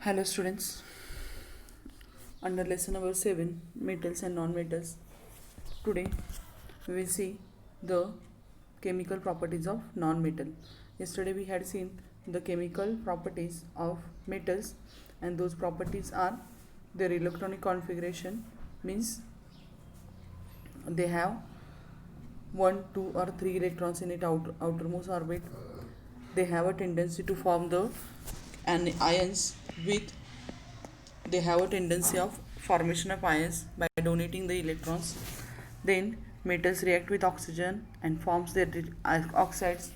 Hello students, under lesson number 7 metals and non-metals. Today we will see the chemical properties of non-metal. Yesterday we had seen the chemical properties of metals, and those properties are their electronic configuration, means they have 1, 2 or 3 electrons in its outermost orbit. They have a tendency to form the ions with they have a tendency of formation of ions by donating the electrons. Then metals react with oxygen and forms their oxides,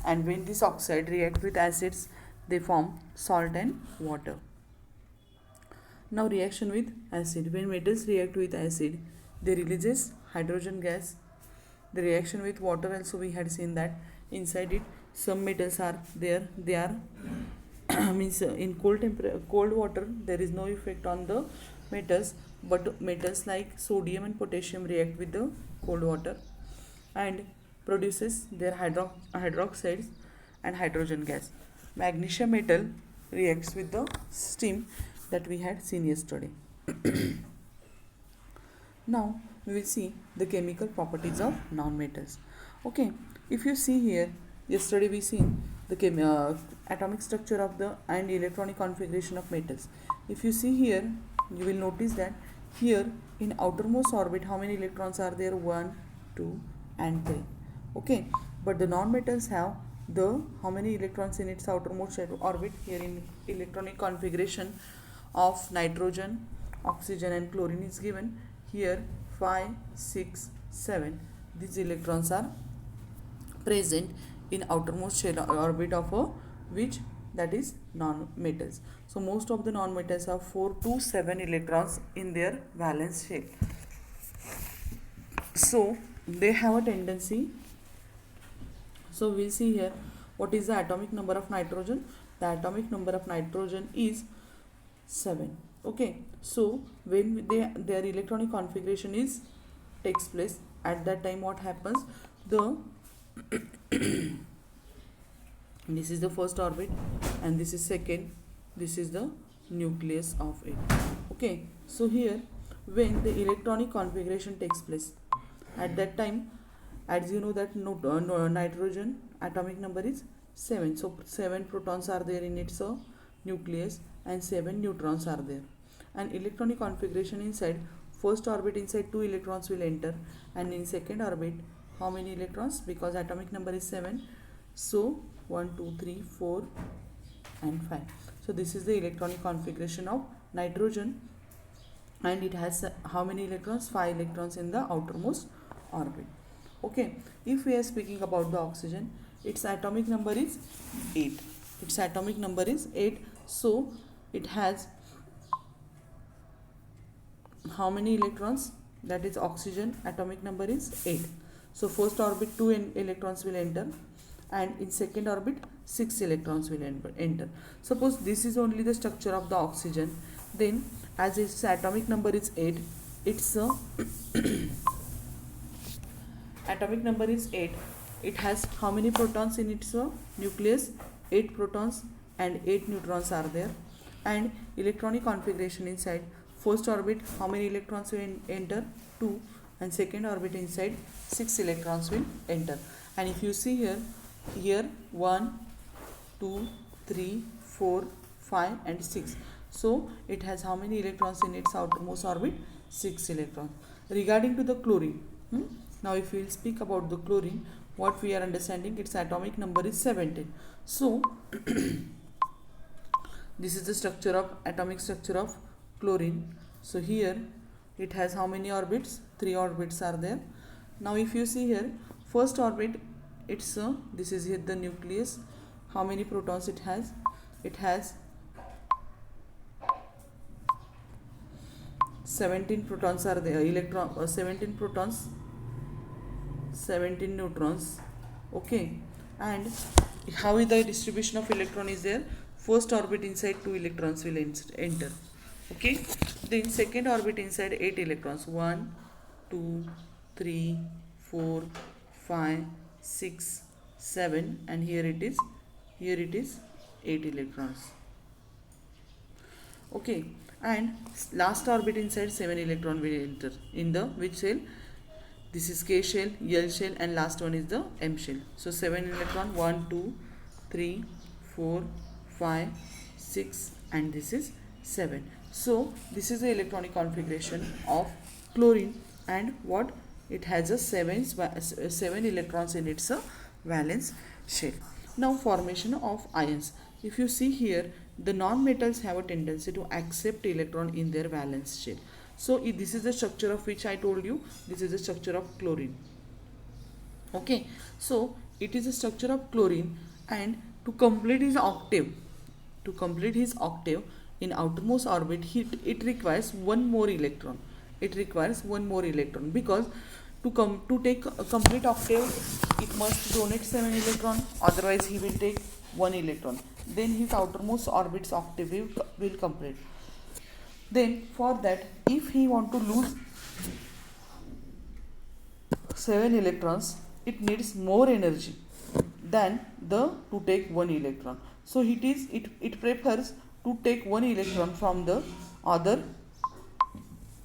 and when this oxide react with acids they form salt and water. Now reaction with acid. When metals react with acid they releases hydrogen gas. The reaction with water also we had seen that inside it some metals are there, they are means in cold water there is no effect on the metals, but metals like sodium and potassium react with the cold water and produces their hydroxides and hydrogen gas. Magnesium metal reacts with the steam that we had seen yesterday. Now we will see the chemical properties of non-metals. Okay, if you see here, yesterday we seen the atomic structure of the and electronic configuration of metals. If you see here, you will notice that here in outermost orbit how many electrons are there? 1, 2 and 3. Okay, but the non-metals have the how many electrons in its outermost orbit? Here in electronic configuration of nitrogen, oxygen and chlorine is given. Here 5, 6, 7. These electrons are present in outermost shell orbit of a which, that is non-metals. So most of the non-metals have 4 to 7 electrons in their valence shell. So they have a tendency. So we'll see here what is the atomic number of nitrogen. The atomic number of nitrogen is 7. Okay, so when their electronic configuration is takes place, at that time what happens? The this is the first orbit and this is second, this is the nucleus of it. Okay, so here when the electronic configuration takes place, at that time, as you know that nitrogen atomic number is 7, so 7 protons are there in its nucleus and 7 neutrons are there. And electronic configuration inside first orbit, inside 2 electrons will enter, and in second orbit how many electrons? Because atomic number is 7, so 1, 2, 3, 4 and 5. So this is the electronic configuration of nitrogen, and it has how many electrons? 5 electrons in the outermost orbit. Okay, if we are speaking about the oxygen, its atomic number is 8. Its atomic number is 8, so it has how many electrons? That is oxygen atomic number is 8. So first orbit 2 electrons will enter, and in second orbit 6 electrons will enter. Suppose this is only the structure of the oxygen, then as its atomic number is 8, its atomic number is 8, it has how many protons in its nucleus? 8 protons and 8 neutrons are there. And electronic configuration inside first orbit how many electrons will enter? 2, and second orbit inside 6 electrons will enter. And if you see here 1, 2, 3, 4, 5 and 6, so it has how many electrons in its outermost orbit? 6 electrons. Regarding to the chlorine, now if we will speak about the chlorine, what we are understanding, its atomic number is 17. So this is the structure of atomic structure of chlorine. So here it has how many orbits? 3 orbits are there. Now if you see here first orbit, it's this is here the nucleus. How many protons it has? It has 17 protons are there. 17 protons, 17 neutrons. Okay, and how is the distribution of electron is there? First orbit inside 2 electrons will enter. Okay, then second orbit inside 8 electrons. 1, 2, 3, 4, 5, 6, 7, and here it is 8 electrons. Okay, and last orbit inside 7 electron will enter in the which shell? This is K shell, L shell, and last one is the M shell. So 7 electron, 1, 2, 3, 4, 5, 6, and this is 7. So this is the electronic configuration of chlorine, and what it has a 7 electrons in its valence shell. Now formation of ions. If you see here, the non-metals have a tendency to accept electron in their valence shell. So this is the structure of which I told you. This is the structure of chlorine. Okay, so it is a structure of chlorine, and to complete his octave, in outermost orbit, it requires one more electron. It requires one more electron, because to take a complete octave, it must donate 7 electron. Otherwise, he will take 1 electron. Then his outermost orbit's octave will complete. Then for that, if he want to lose 7 electrons, it needs more energy than to take 1 electron. So it prefers to take 1 electron from the other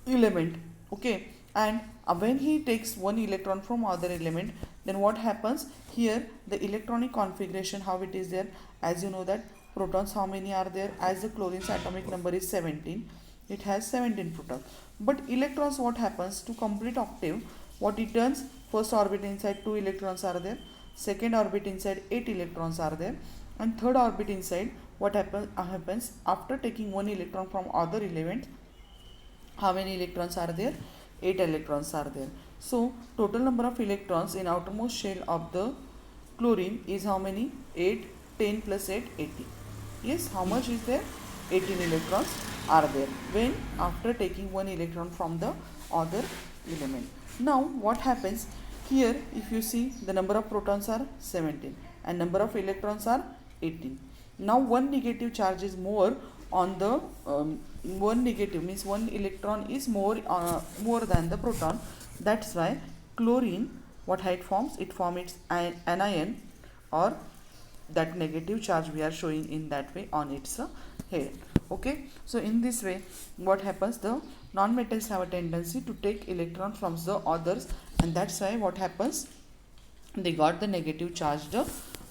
element. Okay, and when he takes 1 electron from other element, then what happens here? The electronic configuration, how it is there? As you know that protons, how many are there? As the chlorine's atomic number is 17, it has 17 protons. But electrons, what happens to complete octave? What it turns? First orbit inside 2 electrons are there, second orbit inside 8 electrons are there, and third orbit inside what happens after taking 1 electron from other element. How many electrons are there? 8 electrons are there. So total number of electrons in outermost shell of the chlorine is how many? 8. 10 plus 8, 18. Yes, how much is there? 18 electrons are there when after taking 1 electron from the other element. Now what happens here? If you see, the number of protons are 17 and number of electrons are 18. Now one negative charge is more on the one negative, means 1 electron is more than the proton. That's why chlorine, what it forms? It forms its anion, or that negative charge we are showing in that way on its head. Okay, so in this way what happens? The non-metals have a tendency to take electron from the others, and that's why what happens? They got the negative charged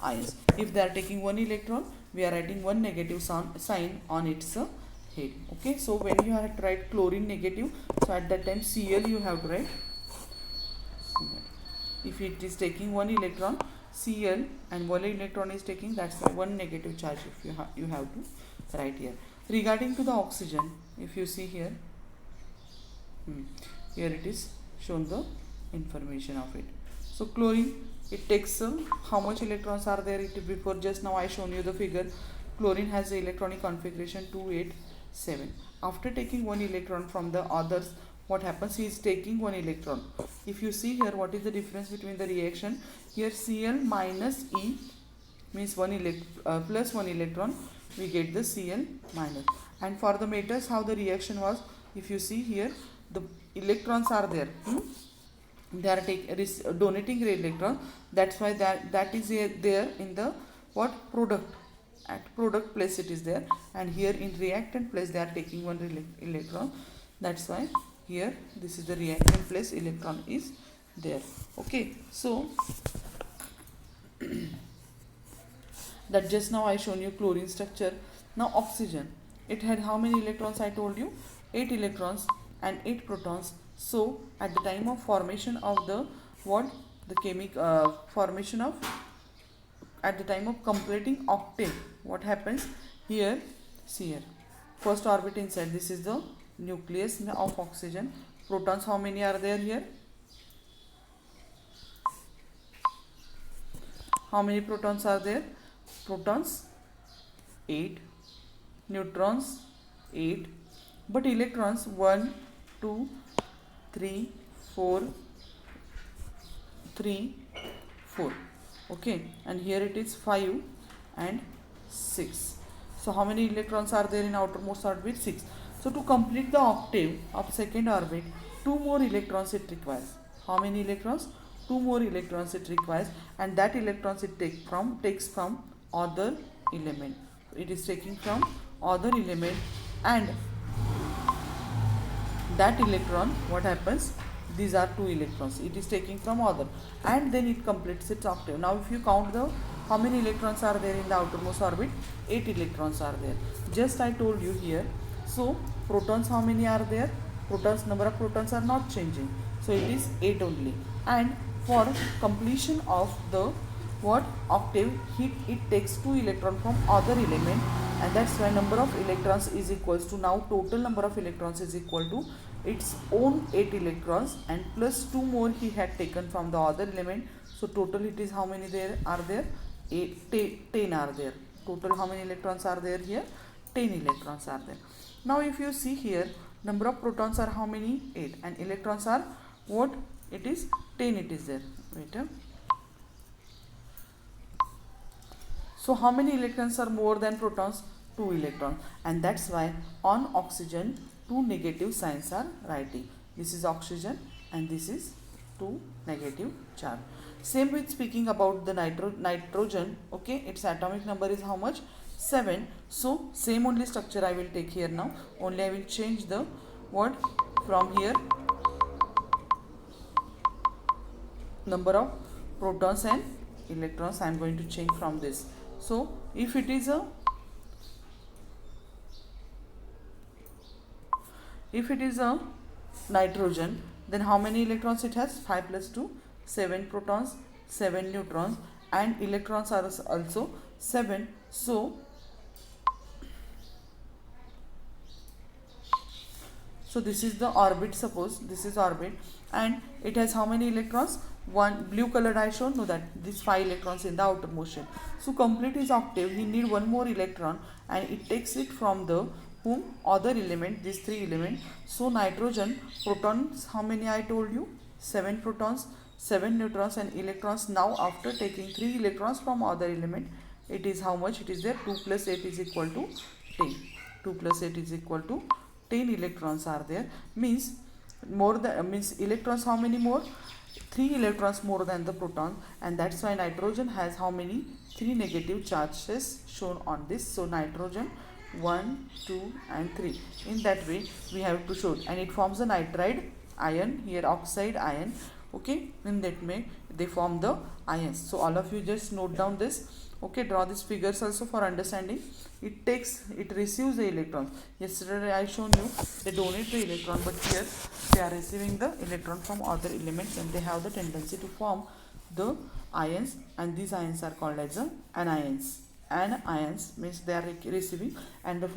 ions. If they are taking 1 electron, we are writing 1 negative sign on its head. Okay, so when you have to write chlorine negative, so at that time Cl you have to write. If it is taking 1 electron, Cl, and 1 electron is taking, that's why 1 negative charge if you have to write here. Regarding to the oxygen, if you see here, here it is shown the information of it. So chlorine, it takes how much electrons are there? Before just now I shown you the figure. Chlorine has the electronic configuration 287. After taking 1 electron from the others, what happens? He is taking 1 electron. If you see here, what is the difference between the reaction? Here Cl minus E means plus 1 electron, we get the Cl minus. And for the metals, how the reaction was? If you see here, the electrons are there. They are donating electron. That's why that is there in the what? Product. At product place it is there, and here in reactant place they are taking 1 electron. That's why here this is the reactant place, electron is there. Okay, so that just now I shown you chlorine structure. Now oxygen, it had how many electrons? I told you 8 electrons and 8 protons. So at the time of formation of the formation of, at the time of completing octave, what happens here? See here, first orbit inside, this is the nucleus of oxygen. Protons, how many are there here? How many protons are there? Protons 8, neutrons 8, but electrons 1, 2, 3, 4, 3, 4. Okay, and here it is 5 and 6. So how many electrons are there in outermost orbit? 6. So to complete the octave of second orbit, 2 more electrons it requires. How many electrons? 2 more electrons it requires, and that electrons it takes from other element. It is taking from other element and that electron, what happens, these are 2 electrons, it is taking from other, and then it completes its octave. Now if you count the how many electrons are there in the outermost orbit, 8 electrons are there, just I told you here. So protons, how many are there? Protons, number of protons are not changing, so it is 8 only. And for completion of the what octave, it takes 2 electron from other element, and that's why number of electrons is equals to, now total number of electrons is equal to its own 8 electrons and plus 2 more he had taken from the other element. So total it is how many there are there? 10 are there. Total how many electrons are there here? 10 electrons are there. Now if you see here, number of protons are how many? 8, and electrons are what? It is 10, it is there. Wait. So how many electrons are more than protons? 2 electrons, and that's why on oxygen 2 negative signs are writing. This is oxygen and this is 2 negative charge. Same with speaking about the nitrogen, okay, its atomic number is how much? 7. So same only structure I will take here now, only I will change the word from here, number of protons and electrons I am going to change from this. So if it is a nitrogen, then how many electrons it has? 5 plus 2, 7 protons, 7 neutrons, and electrons are also 7. So this is the orbit, suppose this is orbit, and it has how many electrons? One blue colored I shown, no, that these 5 electrons in the outer motion. So complete his octave, he need one more electron, and it takes it from the whom? Other element, these 3 elements. So nitrogen, protons, how many I told you? 7 protons, 7 neutrons, and electrons. Now after taking 3 electrons from other element, it is how much? It is there 2 plus 8 is equal to 10. 2 plus 8 is equal to 10 electrons are there. Means more than, means electrons how many more? 3 electrons more than the proton, and that's why nitrogen has how many? 3 negative charges shown on this. So nitrogen 1, 2 and 3. In that way we have to show, and it forms a nitride ion, here oxide ion, okay. In that way they form the ions. So all of you just note down this, okay. Draw these figures also for understanding. It receives the electrons. Yesterday I shown you they donate the electron, but here they are receiving the electron from other elements, and they have the tendency to form the ions, and these ions are called as anions. Anions means they are receiving, and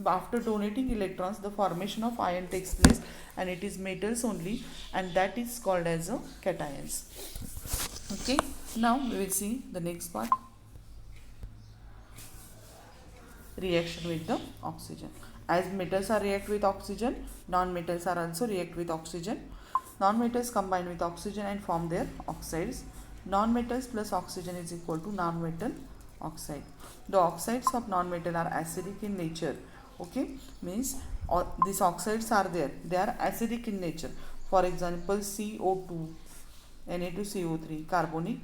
after donating electrons the formation of ion takes place, and it is metals only, and that is called as cations. Okay, now we will see the next part, reaction with the oxygen. As metals are react with oxygen, non-metals are also react with oxygen. Non-metals combine with oxygen and form their oxides. Non-metals plus oxygen is equal to non-metal oxide. The oxides of non-metal are acidic in nature, okay. Means these oxides are there, they are acidic in nature. For example, CO2, Na2CO3, carbonic,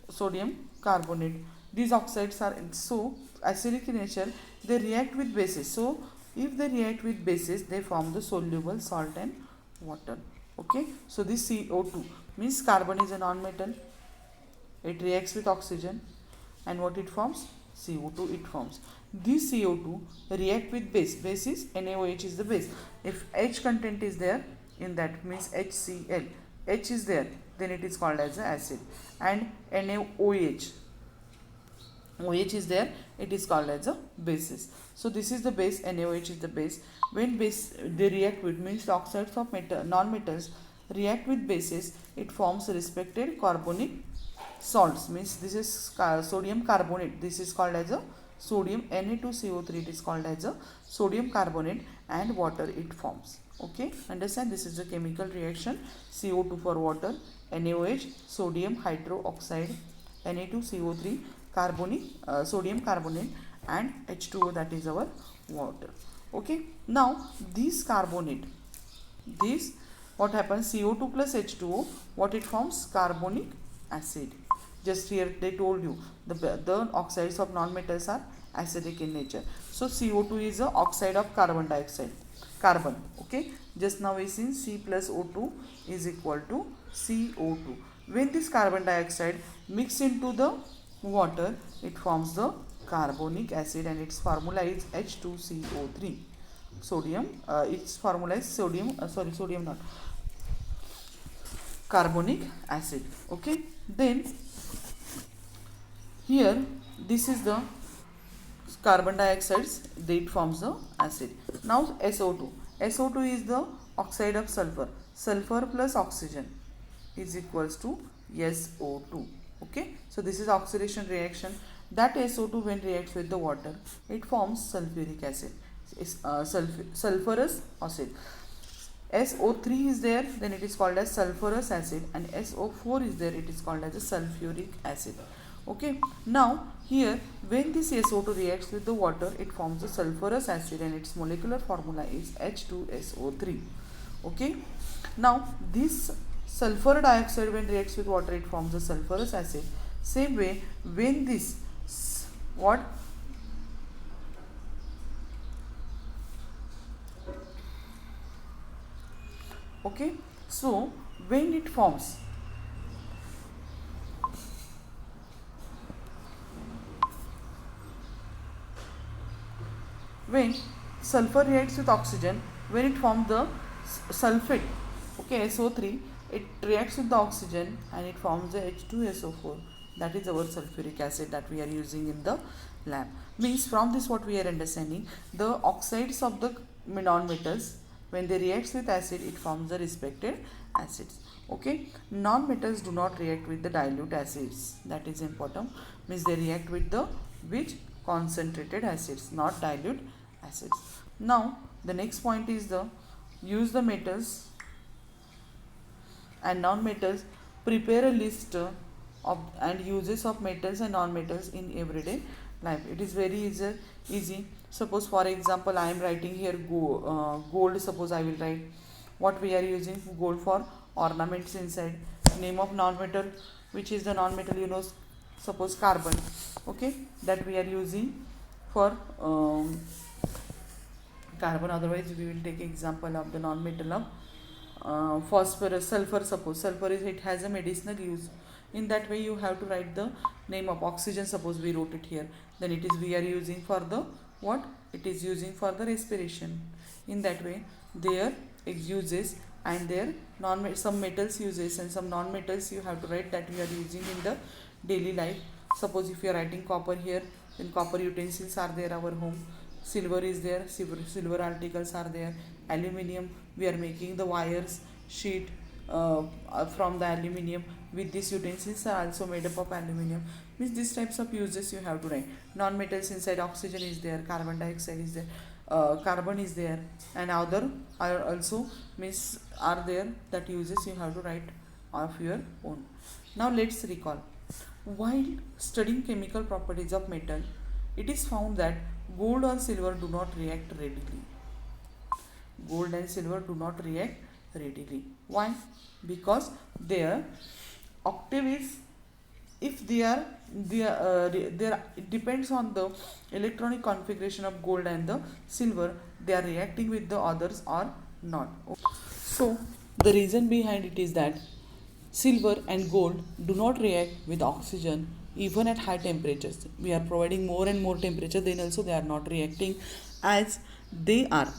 sodium carbonate. These oxides are so acidic in nature, they react with bases. So if they react with bases, they form the soluble salt and water, okay. So this CO2 means carbon is a non-metal, it reacts with oxygen, and what it forms? CO2 it forms. This CO2 react with base. Base is NaOH is the base. If H content is there in that, means HCl, H is there, then it is called as an acid. And NaOH, OH is there, it is called as a basis. So this is the base, NaOH is the base. When base they react with, means the oxides of non-metals react with bases, it forms respected carbonic salts. Means this is sodium carbonate, this is called as a sodium. Na2CO3 it is called as a sodium carbonate, and water it forms, okay. Understand, this is a chemical reaction. CO2 for water, NaOH sodium hydroxide, Na2CO3 carbonic sodium carbonate, and H2O, that is our water, okay. Now this carbonate, this what happens, CO2 plus H2O, what it forms? Carbonic acid. Just here they told you the oxides of non-metals are acidic in nature. So CO2 is a oxide of carbon dioxide, carbon. Okay, just now we seen C plus O2 is equal to CO2. When this carbon dioxide mix into the water, it forms the carbonic acid, and its formula is H2CO3. Sodium, its formula is sodium, sodium not, carbonic acid. Okay, then here this is the carbon dioxides, it forms the acid. Now SO2. SO2 is the oxide of sulfur. Sulfur plus oxygen is equals to SO2. Okay, so this is oxidation reaction. That SO2 when reacts with the water, it forms sulfuric acid, sulfurous acid. SO3 is there, then it is called as sulfurous acid, and SO4 is there, it is called as a sulfuric acid. Okay, now here when this SO2 reacts with the water, it forms a sulfurous acid, and its molecular formula is H2SO3. Okay, now this sulfur dioxide when reacts with water, it forms a sulfurous acid. Same way, when this what okay, so when it forms, when sulfur reacts with oxygen, when it forms the sulfate, okay, SO3, it reacts with the oxygen and it forms the H2SO4. That is our sulfuric acid that we are using in the lab. Means from this what we are understanding, the oxides of the non-metals, when they react with acid, it forms the respected acids. Okay, non-metals do not react with the dilute acids. That is important. Means they react with the which concentrated acids, not dilute acids. Now the next point is the use the metals and non-metals. Prepare a list of and uses of metals and non-metals in everyday life. It is very easy. Suppose for example I am writing here gold. Suppose I will write what we are using gold for ornaments inside. Name of non-metal, which is the non-metal, you know, suppose carbon. Okay, that we are using for carbon. Otherwise we will take example of the non-metal of phosphorus, sulfur. Suppose sulfur is, it has a medicinal use. In that way you have to write the name of oxygen. Suppose we wrote it here, then it is we are using for the what, it is using for the respiration. In that way their uses and their some metals uses and some non-metals you have to write that we are using in the daily life. Suppose if you are writing copper here, then copper utensils are there our home. Silver is there, silver articles are there. Aluminium, we are making the wires, sheet from the aluminium. With these utensils are also made up of aluminium. Means these types of uses you have to write. Non-metals inside, oxygen is there, carbon dioxide is there, carbon is there, and other are also means are there. That uses you have to write of your own. Now let's recall. While studying chemical properties of metal, it is found that gold or silver do not react readily. Gold and silver do not react readily. Why? Because their octave is, if they are it depends on the electronic configuration of gold and the silver, they are reacting with the others or not. So the reason behind it is that silver and gold do not react with oxygen even at high temperatures. We are providing more and more temperature, then also they are not reacting, as they are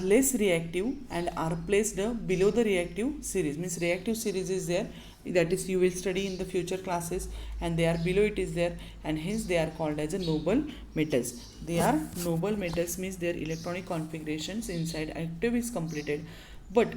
less reactive and are placed below the reactive series. Means reactive series is there, that is you will study in the future classes, and they are below it is there, and hence they are called as a noble metals. They are noble metals, means their electronic configurations inside octave is completed. But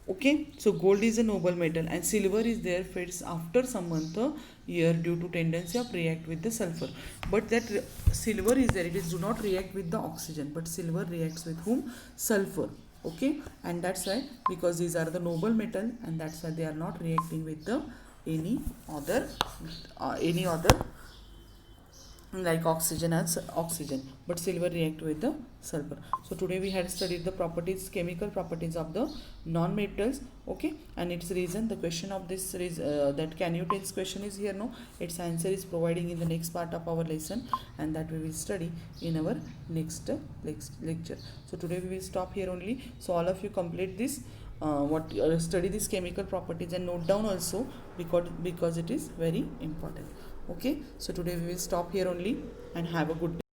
okay, so gold is a noble metal and silver is there fades after some month year due to tendency of react with the sulfur. But that silver is there, it is do not react with the oxygen, but silver reacts with whom? Sulfur. Okay, and that's why, because these are the noble metal, and that's why they are not reacting with the any other like oxygen as oxygen, but silver react with the sulfur. So today we had studied the properties, chemical properties of the non-metals. Okay, and its reason, the question of this is that can you tell question is here. No, its answer is providing in the next part of our lesson, and that we will study in our next lecture. So today we will stop here only. So all of you complete this study these chemical properties and note down also, because it is very important. Okay, so today we will stop here only, and have a good day.